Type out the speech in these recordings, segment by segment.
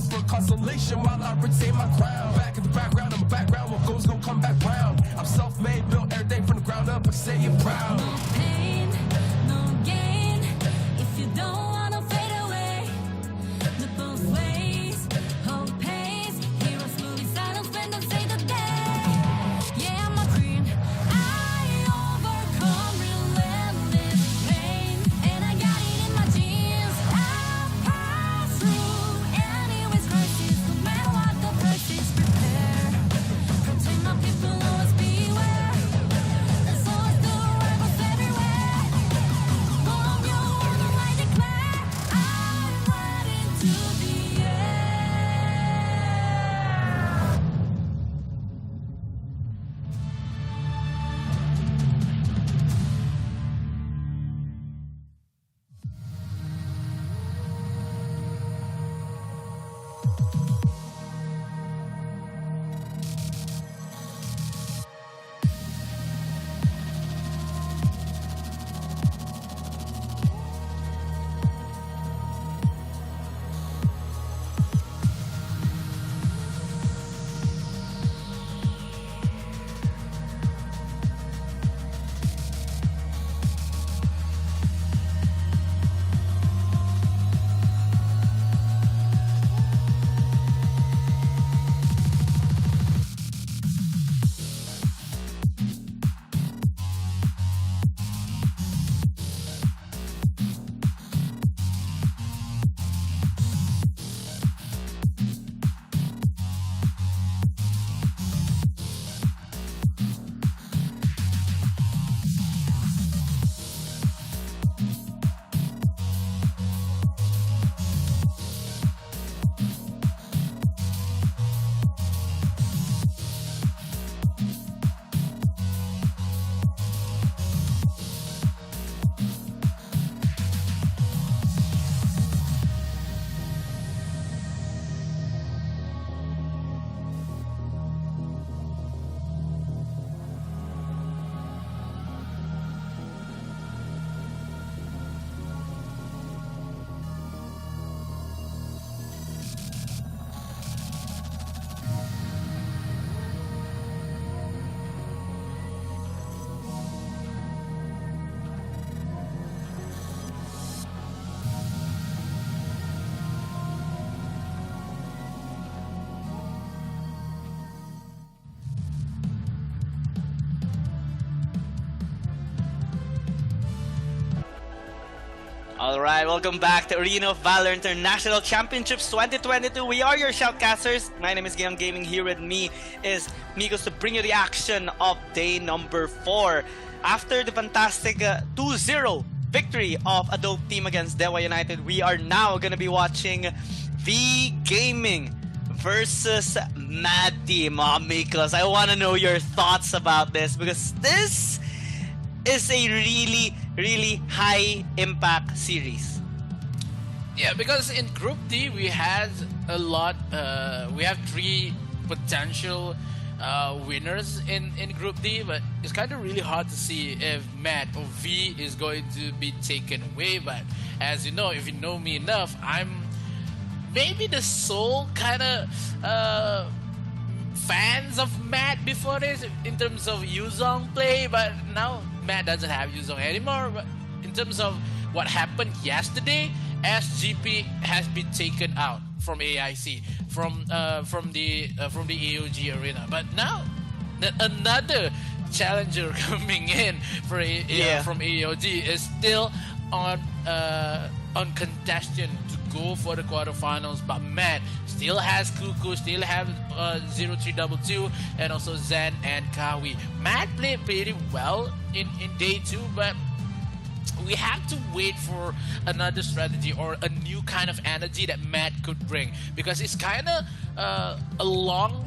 for consolation while I retain my crown. Back in the background, I'm a background. What goes gon' come back round. I'm self-made, built everything from the ground up. I say it proud. No pain, no gain. If you don't wanna fade away, look both ways. Hope pays. Heroes moving silence when they say the day. Yeah, I'm a queen. I overcome relentless pain, and I got it in my genes. I pass through anyways crisis, no matter what the price is. Prepare, protect my people, always beware. There's always the rivals everywhere. From your word, I declare, I'm riding to the air. Alright, welcome back to Arena of Valor International Championships 2022. We are your shoutcasters. My name is Giam Gaming. Here with me is Migos to bring you the action of day number 4. After the fantastic 2-0 victory of Adobe Team against Dewa United, we are now going to be watching V Gaming versus Mad Team. Mikos, I want to know your thoughts about this, because this is a really high impact series. Yeah, because in Group D we had a lot. We have 3 potential winners in Group D, but it's kind of really hard to see if Matt or V is going to be taken away. But as you know, if you know me enough, I'm maybe the sole kind of fans of Matt before this in terms of Yuzong play, but now Matt doesn't have Yuzong anymore. But in terms of what happened yesterday, SGP has been taken out from AIC, from the AOG arena. But now another challenger coming in from AOG is still on contention to go for the quarterfinals. But Matt still has Kuku, still have 0322, and also Zen and Kawi. Matt played pretty well in day 2, but we have to wait for another strategy or a new kind of energy that Matt could bring, because it's kind of a long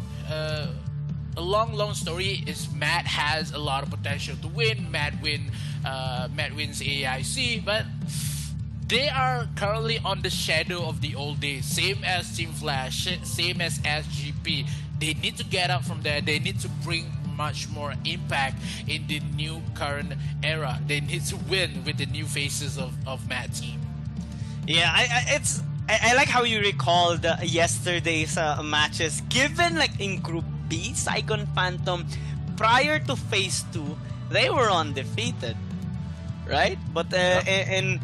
story. Is Matt has a lot of potential to win. Matt wins AIC, but they are currently on the shadow of the old days, same as Team Flash, same as SGP. They need to get up from there. They need to bring much more impact in the new current era. They need to win with the new faces of Mad Team. Yeah, I like how you recalled yesterday's matches. Given like in Group B, Saigon Phantom, prior to Phase 2, they were undefeated, right? But in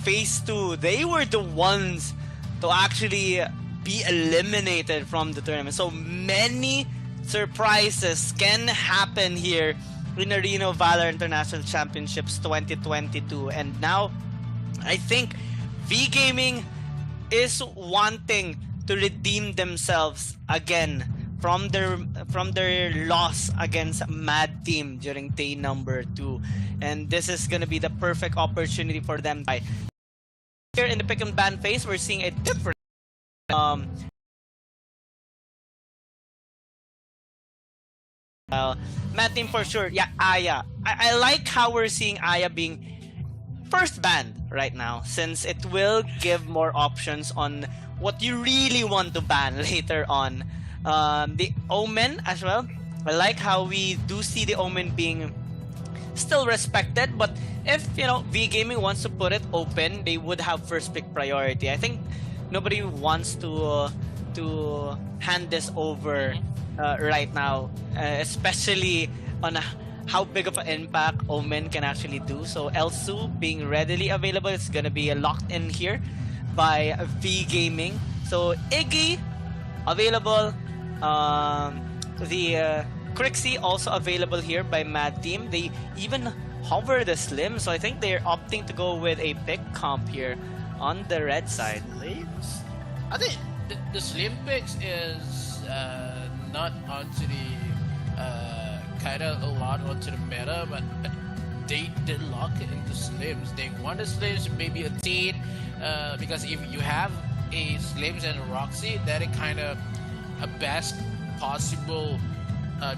Phase 2, they were the ones to actually be eliminated from the tournament. So many surprises can happen here in Arena of Valor International Championships 2022. And now, I think V Gaming is wanting to redeem themselves again from their loss against Mad Team during day number 2. And this is gonna be the perfect opportunity for them. Here in the pick and ban phase, we're seeing a different Mad Team for sure. Yeah, Aya. I like how we're seeing Aya being first banned right now, since it will give more options on what you really want to ban later on. The Omen as well. I like how we do see the Omen being still respected, but if V Gaming wants to put it open, they would have first pick priority. I think nobody wants to hand this over right now, especially on how big of an impact Omen can actually do. So Elsu being readily available, it's gonna be locked in here by V Gaming. So Iggy available, the Crixie also available here by Mad Team. They even hover the Slim, so I think they're opting to go with a pick comp here on the red side. Slims? I think the Slim picks is not onto the kind of a lot onto the meta, but they lock it into Slims. They want the Slims, maybe a Teen, because if you have a Slims and a Roxy, that is kind of a best possible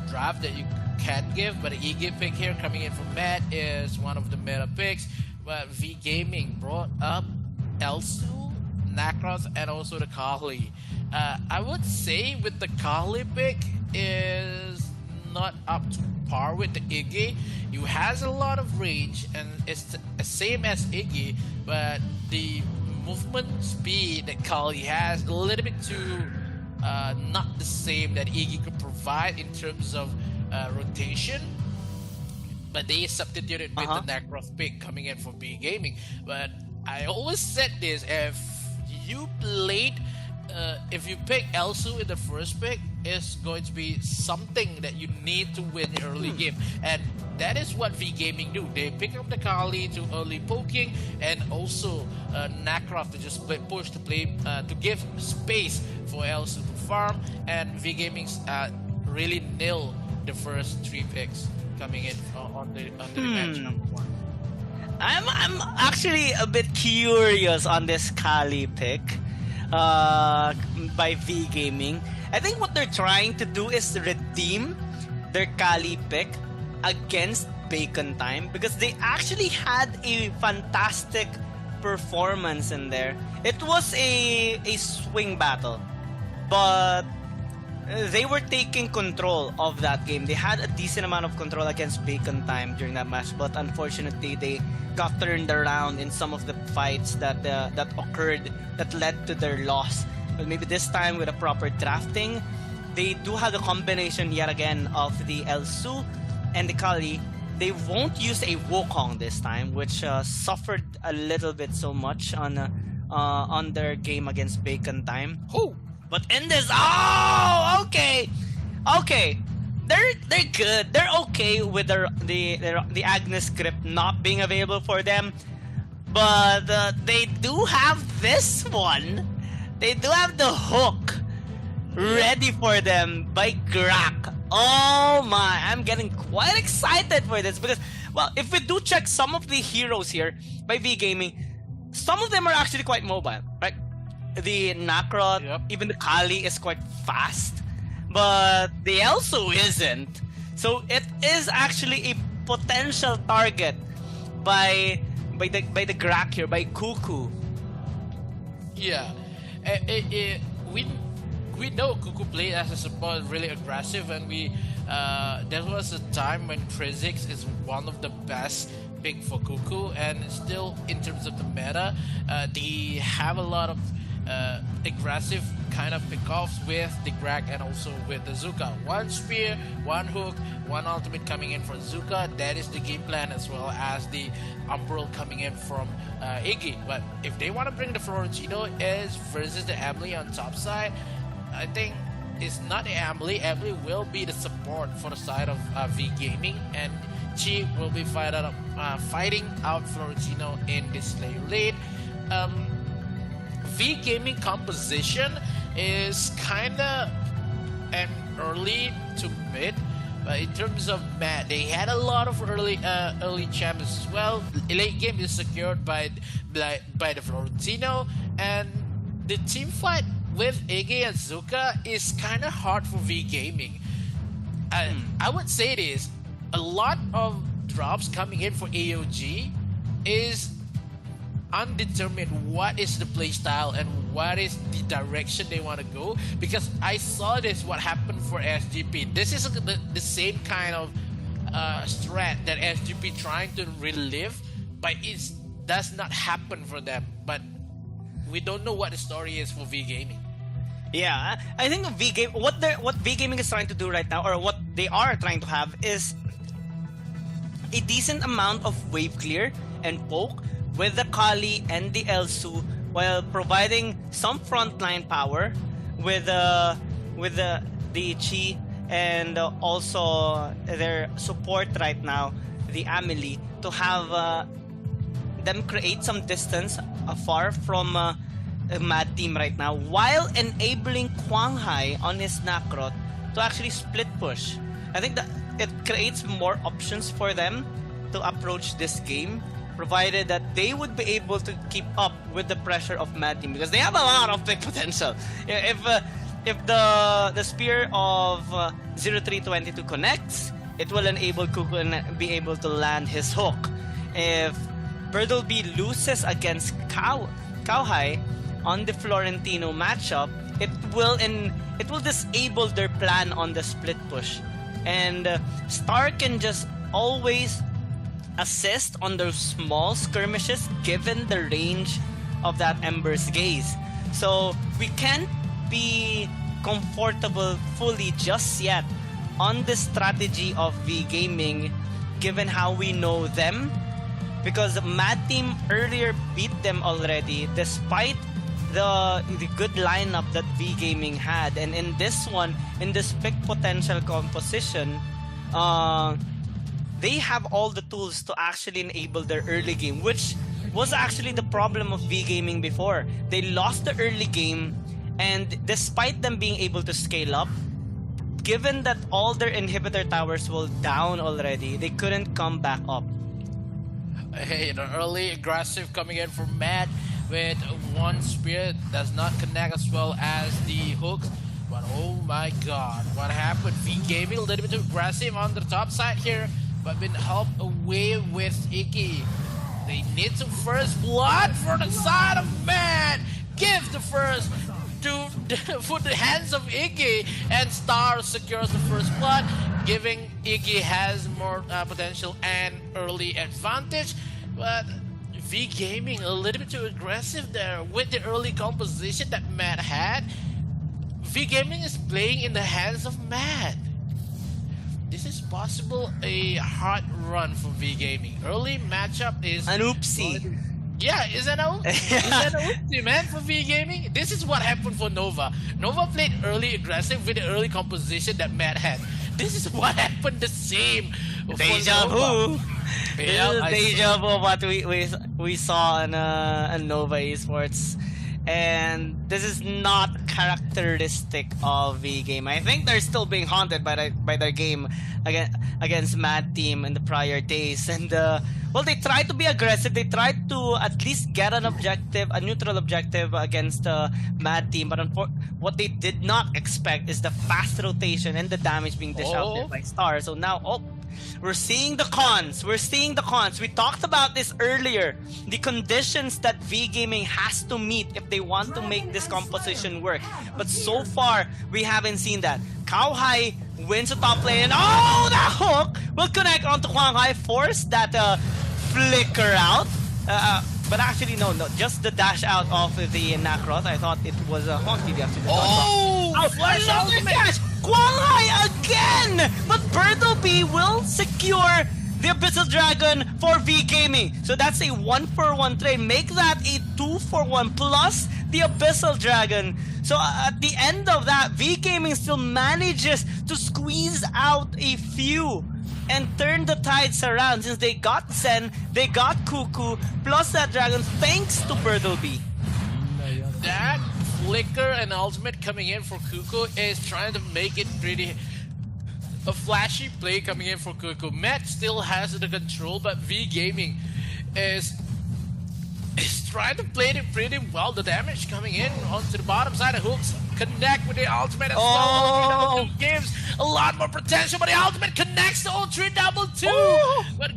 draft that you can give. But the Iggy pick here coming in from Matt is one of the meta picks. But V Gaming brought up Elsu, Nakroth, and also the Kali. I would say with the Kali pick is not up to par with the Iggy. You has a lot of range and it's the same as Iggy, but the movement speed that Kali has a little bit too not the same that Iggy could provide in terms of rotation. But they substituted with the Nakroth pick coming in for B Gaming. But I always said this: if you pick Elsu in the first pick, it's going to be something that you need to win early game, and that is what V Gaming do. They pick up the Kali to early poking, and also Nakroth to just push to play to give space for Elsu to farm, and V Gaming's really nail the first 3 picks coming in on the match number 1. I'm actually a bit curious on this Kali pick by V Gaming. I think what they're trying to do is redeem their Kali pick against Bacon Time, because they actually had a fantastic performance in there. It was a swing battle, but they were taking control of that game. They had a decent amount of control against Bacon Time during that match, but unfortunately they got turned around in some of the fights that occurred that led to their loss. But maybe this time with a proper drafting, they do have the combination yet again of the Elsu and the Kali. They won't use a Wukong this time, which suffered a little bit so much on their game against Bacon Time. Oh! But in this, okay, they're good. They're okay with the Agnes script not being available for them, but they do have this one. They do have the hook ready for them by Grak. Oh my, I'm getting quite excited for this because, well, if we do check some of the heroes here by V Gaming, some of them are actually quite mobile, right? The Nakroth, even the Kali is quite fast, but the Elsu isn't. So it is actually a potential target by the Grak here, by Cuckoo. Yeah, we know Cuckoo played as a support really aggressive, and there was a time when Trizix is one of the best pick for Cuckoo, and still in terms of the meta, they have a lot of aggressive kind of pickoffs with the Greg and also with the Zuka. One spear, one hook, one ultimate coming in for Zuka. That is the game plan, as well as the Umbral coming in from Iggy. But if they want to bring the Florentino is versus the Emily on top side, I think it's not Emily. Emily will be the support for the side of V Gaming, and she will be fighting out Florentino in this layer lead. V Gaming composition is kinda an early to mid, but in terms of Matt, they had a lot of early champions as well. Late game is secured by the Florentino, and the team fight with Iggy and Zuka is kind of hard for V Gaming. I would say this: a lot of drops coming in for AOG is undetermined. What is the playstyle and what is the direction they want to go? Because I saw this what happened for SGP. This is the same kind of strat that SGP trying to relive, but it does not happen for them. But we don't know what the story is for V Gaming. Yeah, I think what V Gaming is trying to do right now, or what they are trying to have, is a decent amount of wave clear and poke with the Kali and the Elsu, while providing some frontline power with the Chi, and also their support right now, the Amelie, to have them create some distance far from Mad Team right now, while enabling Kwang Hai on his Nakrot to actually split push. I think that it creates more options for them to approach this game, provided that they would be able to keep up with the pressure of Mad Team, because they have a lot of big potential. If the spear of 0322 connects, it will enable Kuku and be able to land his hook. If Birdleby loses against Cowhigh on the Florentino matchup, it will disable their plan on the split push, and Star can just always assist on those small skirmishes given the range of that Ember's Gaze. So we can't be comfortable fully just yet on the strategy of V Gaming, given how we know them, because Mad Team earlier beat them already despite the good lineup that V Gaming had. And in this one, in this big potential composition, they have all the tools to actually enable their early game, which was actually the problem of V Gaming before. They lost the early game, and despite them being able to scale up, given that all their inhibitor towers were down already, they couldn't come back up. Hey, the early aggressive coming in from Matt with one spear does not connect as well as the hooks. But oh my god, what happened? V Gaming a little bit too aggressive on the top side here, but been helped away with Iggy. They need some first blood for the side of Matt. Give the first to for the hands of Iggy, and Star secures the first blood, giving Iggy has more potential and early advantage. But V Gaming a little bit too aggressive there with the early composition that Matt had. V Gaming is playing in the hands of Matt. This is possible a hard run for V Gaming. Early matchup is an oopsie. Yeah, is an oopsie, man, for V Gaming. This is what happened for Nova. Nova played early aggressive with the early composition that Matt had. This is what happened the same. Deja vu. Yeah, Deja vu what we saw on Nova Esports. And this is not characteristic of V Game. I think they're still being haunted by their game against Mad Team in the prior days. And well, they tried to be aggressive. They tried to at least get an objective, a neutral objective against Mad Team. But what they did not expect is the fast rotation and the damage being dished out by Star. So now, we're seeing the cons. We're seeing the cons. We talked about this earlier. The conditions that V Gaming has to meet if they want to make this composition work. But so far, we haven't seen that. Cowhigh wins the top lane, and the hook will connect onto Kwang Hai, force that flicker out. But actually, no, just the dash out of the Nacroth. I thought it was a Honky the after the Flash ultimate! Quang Hai again! But Bertleby will secure the Abyssal Dragon for V Gaming. So that's a 1-for-1 trade. Make that a 2-for-1 plus the Abyssal Dragon. So at the end of that, V Gaming still manages to squeeze out a few and turn the tides around since they got Zen, they got Cuckoo, plus that dragon thanks to Bertleby. That flicker and ultimate coming in for Cuckoo is trying to make it pretty a flashy play coming in for Cuckoo. Matt still has the control, but V Gaming is trying to play it pretty well. The damage coming in onto the bottom side of hooks connect with the ultimate as well. Gives a lot more potential, but the ultimate connects to 0322. But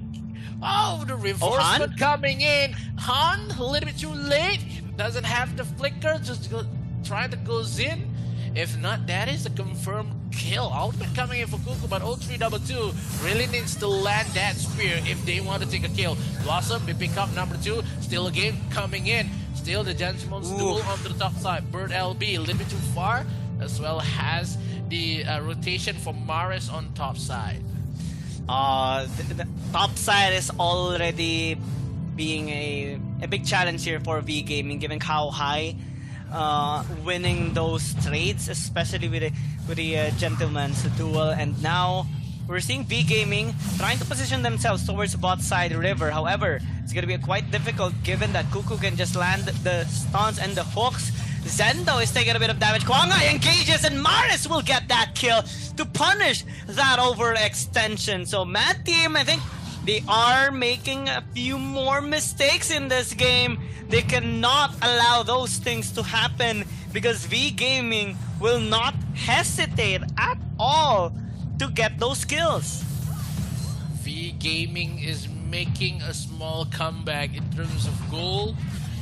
the reinforcement coming in. Han a little bit too late. Doesn't have the flicker, just trying to go in. If not, that is a confirmed kill. Ultimate coming in for Cuckoo, but 0322 really needs to land that spear if they want to take a kill. Blossom, we pick up number 2. Still a game coming in. Still the Gentleman's duel onto the top side. Bird LB a little bit too far, as well as the rotation for Maris on top side. The top side is already being a big challenge here for V Gaming, given how high winning those trades, especially with the Gentleman's duel. And now we're seeing V Gaming trying to position themselves towards bot side river. However, it's going to be quite difficult given that Cuckoo can just land the stuns and the hooks. Zendo is taking a bit of damage. Quang Hai engages and Maris will get that kill to punish that overextension. So Mad Team, I think they are making a few more mistakes in this game. They cannot allow those things to happen because V Gaming will not hesitate at all to get those kills. V Gaming is making a small comeback in terms of goal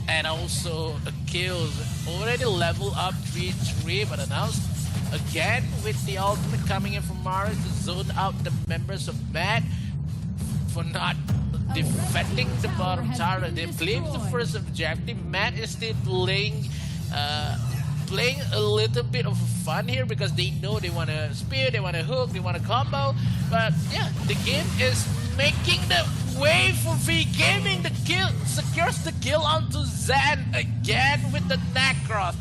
and also kills. Already level up 3-3, but announced again with the ultimate coming in from Maris to zone out the members of Mad for not defending the bottom tower. They claim the first objective. Matt is still playing a little bit of fun here because they know they want to spear, they want to hook, they want to combo. But yeah, the game is making the way for V Gaming. The kill secures the kill onto Zan again with the Nacroth.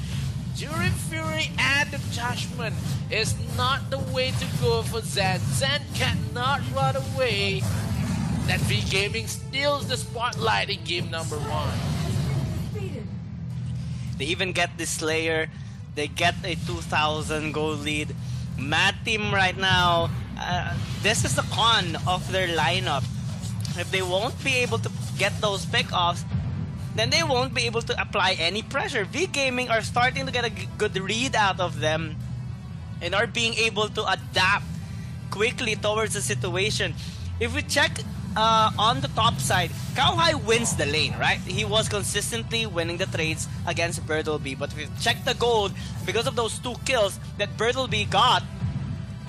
During Fury and the Judgment is not the way to go for Zan. Zan cannot run away. That V Gaming steals the spotlight in game number 1. They even get the Slayer. They get a 2,000 gold lead. Mad Team right now, this is the con of their lineup. If they won't be able to get those pickoffs, then they won't be able to apply any pressure. V Gaming are starting to get a good read out of them and are being able to adapt quickly towards the situation. If we check on the top side, Quang Hai wins the lane, right? He was consistently winning the trades against Bertleby. But if we check the gold, because of those 2 kills that Bertleby got,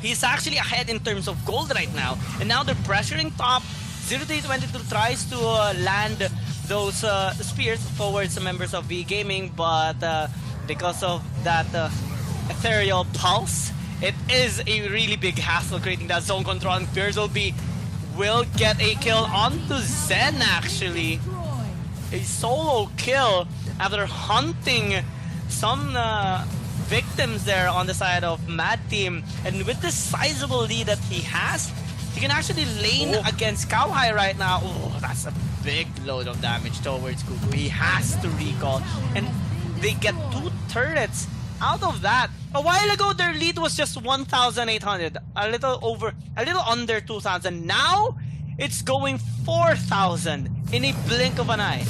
he's actually ahead in terms of gold right now. And now they're pressuring top. 0322 tries to land those spears towards the members of V Gaming, but because of that ethereal pulse, it is a really big hassle creating that zone control, and Bertleby will get a kill onto Zen actually. A solo kill after hunting some victims there on the side of Mad Team. And with the sizable lead that he has, he can actually lane against Quang Hai right now. Oh, that's a big load of damage towards Cuckoo. He has to recall. And they get 2 turrets out of that. A while ago, their lead was just 1,800, a little under 2,000. Now, it's going 4,000 in a blink of an eye.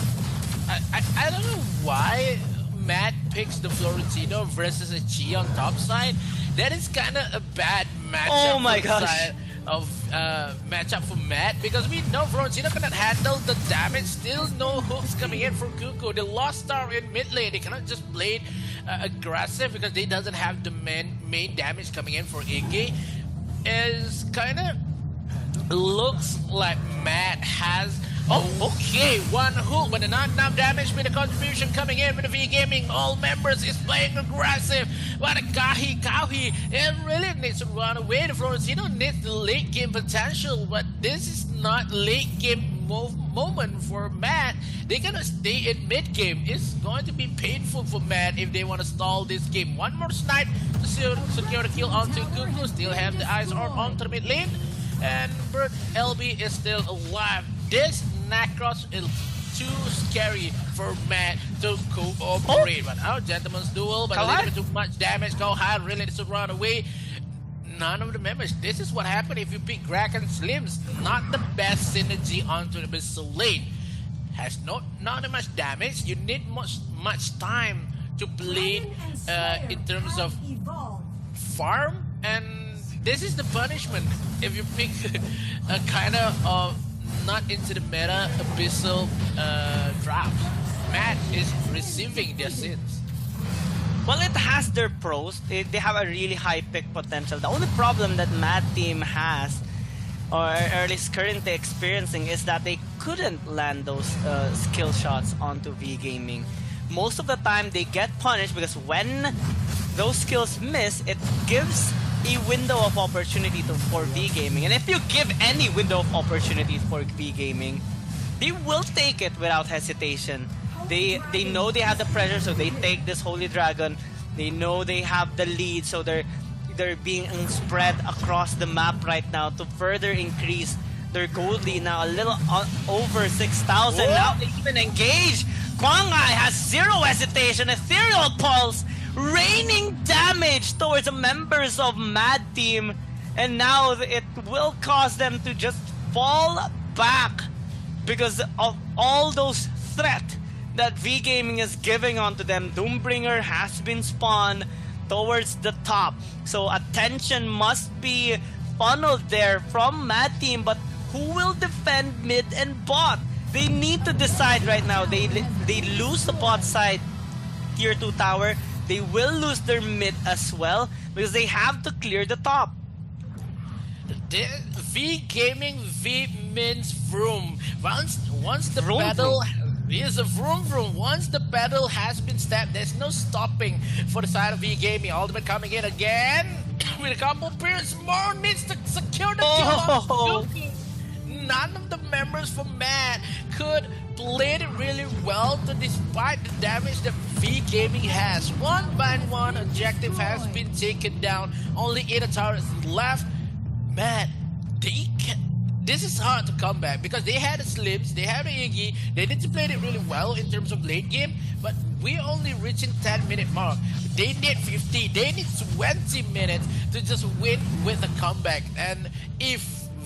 I don't know why Matt picks the Florentino versus a Chi on top side. That is kind of a bad matchup. Oh my gosh. Matchup for Matt, because we know Florentino cannot handle the damage. Still no hooks coming in from Cuckoo. The Lost Star in mid lane, they cannot just play aggressive because they doesn't have the main damage coming in for Iggy. Is kind of looks like Matt has Oh, okay. One hook with a knockdown damage with a contribution coming in with the V Gaming. All members is playing aggressive. But Kauhi, it really needs to run away from it. You don't need the late game potential, but this is not late game moment for Matt. They're gonna stay in mid game. It's going to be painful for Matt if they want to stall this game. One more snipe to secure the kill onto Kuku. Still have the eyes on the mid lane. And Bert LB is still alive. This Necros is too scary for Matt to cooperate. But our gentleman's duel, but a little bit too much damage. Go high, really needs to run away. None of the members. This is what happened if you pick Grak and Slims. Not the best synergy onto the missile lane. Has not much damage. You need much time to play in terms of farm, and this is the punishment if you pick a kind of not into the meta abyssal drafts. Matt is receiving their sins. Well, it has their pros. They have a really high pick potential. The only problem that Mad Team has, or at least currently experiencing, is that they couldn't land those skill shots onto V Gaming. Most of the time they get punished because when those skills miss, it gives a window of opportunity for V Gaming. And if you give any window of opportunity for V Gaming, they will take it without hesitation. They know they have the pressure, so they take this Holy Dragon. They know they have the lead, so they're being spread across the map right now to further increase their gold lead. Now a little over 6,000. Now they even engage. Kwangai has zero hesitation. Ethereal Pulse raining damage towards the members of Mad Team, and now it will cause them to just fall back because of all those threats that V Gaming is giving onto them. Doombringer has been spawned towards the top, so attention must be funneled there from Mad Team, but who will defend mid and bot? They need to decide right now. They lose the bot side tier 2 tower. They will lose their mid as well because they have to clear the top. V Gaming V means vroom. Once the Vroom, battle is a vroom vroom. Once the battle has been stabbed, there's no stopping for the side of V Gaming. Ultimate coming in again with a couple Pierce. More needs to secure the kill. None of the members from Mad could play it really well despite the damage that V Gaming has. One by one objective has been taken down. Only 8 towers left. Mad, this is hard to come back because they had the Slims, they had the Iggy, they need to play it really well in terms of late game, but we're only reaching 10-minute mark. They need 50, they need 20 minutes to just win with a comeback. And if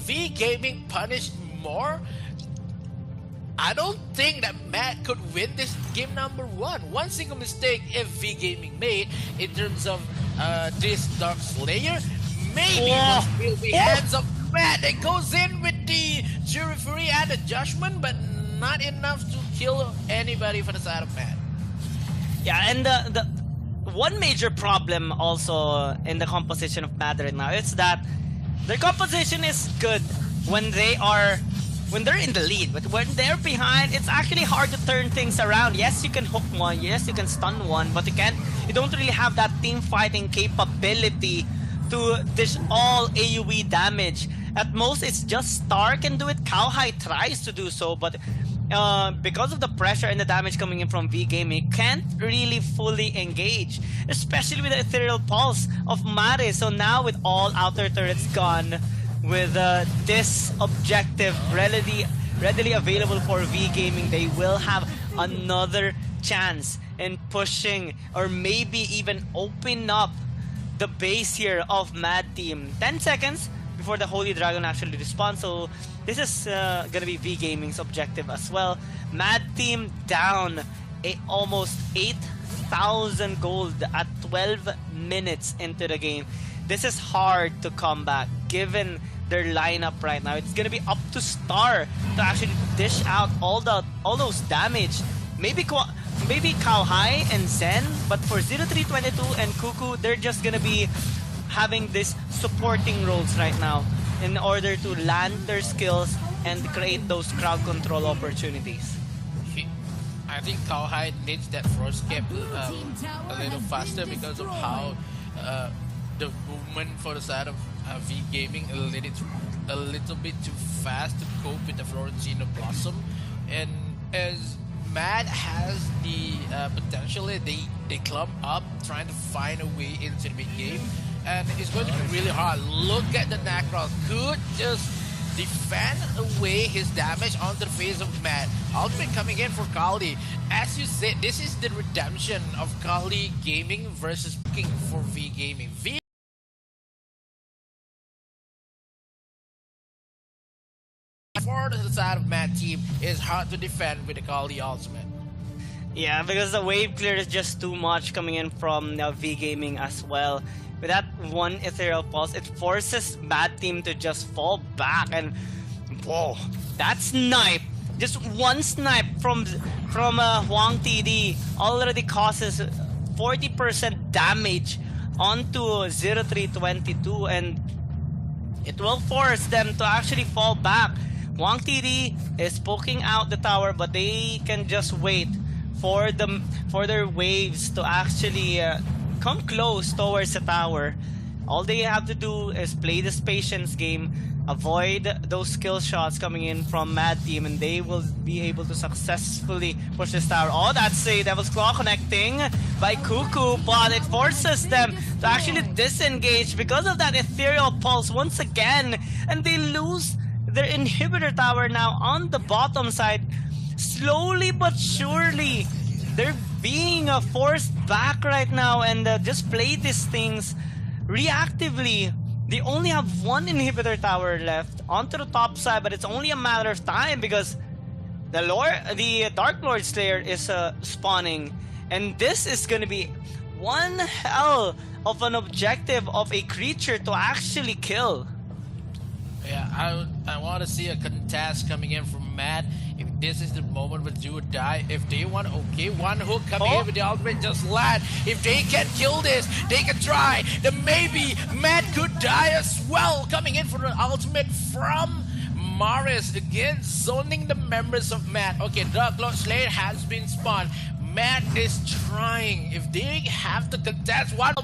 V Gaming punished more, I don't think that Matt could win this game number 1. One single mistake if V Gaming made in terms of this Dark Slayer, maybe it will be hands up Matt. It goes in with the Jury Fury and the Judgment, but not enough to kill anybody for the side of Matt. Yeah, and the one major problem also in the composition of Mad right now is that their composition is good when they're in the lead, but when they're behind, it's actually hard to turn things around. Yes, you can hook one, yes, you can stun one, but you don't really have that team fighting capability to dish all AoE damage. At most, it's just Star can do it. Cowhigh tries to do so, but because of the pressure and the damage coming in from V Gaming, can't really fully engage, especially with the Ethereal Pulse of Mare. So now with all outer turrets gone, with this objective readily available for V Gaming, they will have another chance in pushing or maybe even open up the base here of Mad Team. 10 seconds before the Holy Dragon actually responds, so this is gonna be V Gaming's objective as well. Mad Team down almost 8,000 gold at 12 minutes into the game. This is hard to come back given their lineup right now. It's gonna be up to Star to actually dish out all those damage. Maybe Cowhigh and Zen, but for 0322 and Cuckoo, they're just gonna be having this supporting roles right now in order to land their skills and create those crowd control opportunities. I think Cowhide needs that first skip a little faster because of how the movement for the side of V Gaming a little bit too fast to cope with the Florentino Blossom, and as Mad has the potential, they clump up trying to find a way into the mid game, and it's going to be really hard. Look at the Nacros, could just defend away his damage onto the face of Mad. Ultimate coming in for Kali. As you said, this is the redemption of Kali Gaming versus looking for V Gaming. V for the side of Mad team is hard to defend with the Kali ultimate. Yeah, because the wave clear is just too much coming in from V Gaming as well. With that one Ethereal Pulse, it forces Mad Team to just fall back, and whoa, that snipe, just one snipe from Huang TD already causes 40% damage onto 0322, and it will force them to actually fall back. Huang TD is poking out the tower, but they can just wait for their waves to actually come close towards the tower. All they have to do is play this patience game, avoid those skill shots coming in from Mad Team, and they will be able to successfully push this tower. Oh, that's a Devil's Claw connecting by Cuckoo, but it forces them to actually disengage because of that Ethereal Pulse once again, and they lose their inhibitor tower now on the bottom side. Slowly but surely, they're being forced back right now, and just play these things reactively. They only have one inhibitor tower left onto the top side, but it's only a matter of time because the Dark Lord Slayer is spawning, and this is gonna be one hell of an objective of a creature to actually kill. Yeah, I want to see a contest coming in from Mad. If this is the moment with do or die, if they want, okay, one hook coming in with the ultimate just land. If they can kill this, they can try. Then maybe Mad could die as well. Coming in for the ultimate from Maris. Again, zoning the members of Mad. Okay, Dark Lord Slayer has been spawned. Mad is trying. If they have to contest one